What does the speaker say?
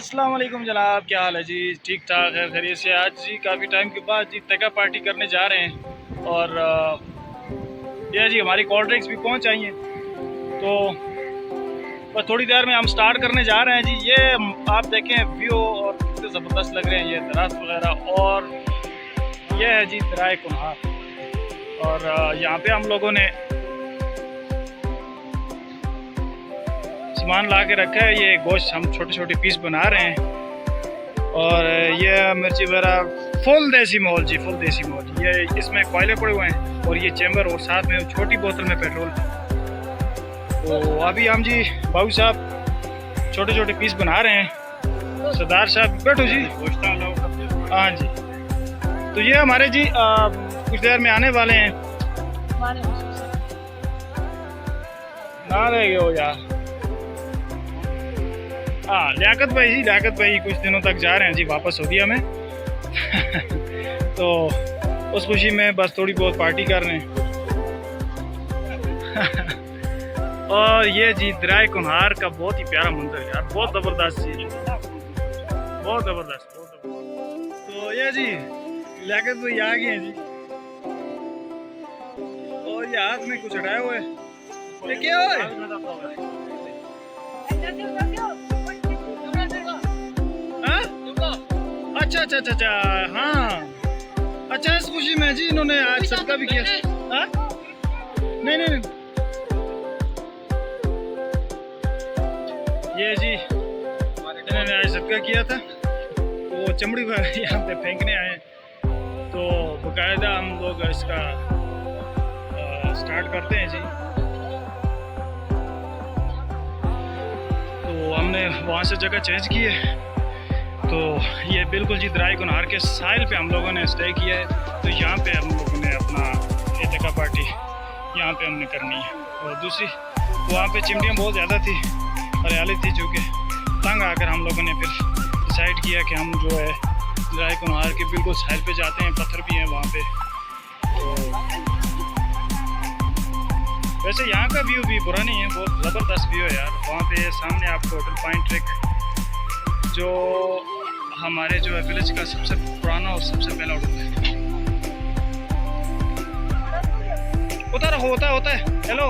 अस्सलाम वालेकुम जनाब, क्या हाल है जी? ठीक ठाक है, खैरियत से। आज जी काफ़ी टाइम के बाद जी तका पार्टी करने जा रहे हैं और यह जी हमारी कोल्ड ड्रिंक्स भी पहुंच आई हैं, तो बस थोड़ी देर में हम स्टार्ट करने जा रहे हैं जी। ये आप देखें व्यू और कितने ज़बरदस्त लग रहे हैं, ये दराज वगैरह। और ये है जी दराए कुन्हार, और यहाँ पे हम लोगों ने सामान ला के रखा है। ये गोश्त हम छोटे छोटे पीस बना रहे हैं, और ये मिर्ची वगैरह फुल देसी माहौल जी, फुल देसी माहौल। ये इसमें कोयले पड़े हुए हैं और ये चैम्बर और साथ में छोटी बोतल में पेट्रोल। तो अभी हम जी बाबू साहब छोटे छोटे पीस बना रहे हैं। सरदार साहब बैठो जी। हाँ जी, तो ये हमारे जी कुछ देर में आने वाले हैं। ना रह गए हो यार। हाँ, लियाकत भाई कुछ दिनों तक जा रहे हैं जी वापस सऊदीया में। तो उस खुशी में बस थोड़ी बहुत पार्टी कर रहे हैं। और ये जी दराए कुन्हार का बहुत ही प्यारा मंजर है यार, बहुत ज़बरदस्त जी, बहुत ज़बरदस्त। तो ये जी लियाकत भाई आ गए हैं जी, और ये हाथ में कुछ उठाए हुए ये क्या है? अच्छा, हाँ अच्छा, इस खुशी में जी इन्होंने आज सबका भी किया। हाँ? नहीं, ये जी इन्होंने आज सबका किया था। वो चमड़ी पर यहाँ पे फेंकने आए, तो बाकायदा हम लोग इसका स्टार्ट करते हैं जी। तो हमने वहाँ से जगह चेंज की है, तो ये बिल्कुल जी दराए कुन्हार के साहिल पे हम लोगों ने स्टे किया है। तो यहाँ पे हम लोगों ने अपना तका पार्टी यहाँ पे हमने करनी है। और दूसरी वहाँ पे चिमटियाँ बहुत ज़्यादा थी, हरियाली थी, जो कि तंग आकर हम लोगों ने फिर डिसाइड किया कि हम जो है दराए कुन्हार के बिल्कुल साहिल पे जाते हैं। पत्थर भी हैं वहाँ पे। तो वैसे यहाँ का व्यू भी बुरा नहीं है, बहुत ज़बरदस्त व्यू है यार। वहाँ पे सामने आपको होटल पॉइंट ट्रिक, जो हमारे जो है विलेज का सबसे पुराना और सबसे पहला होटल है। होता है। हेलो।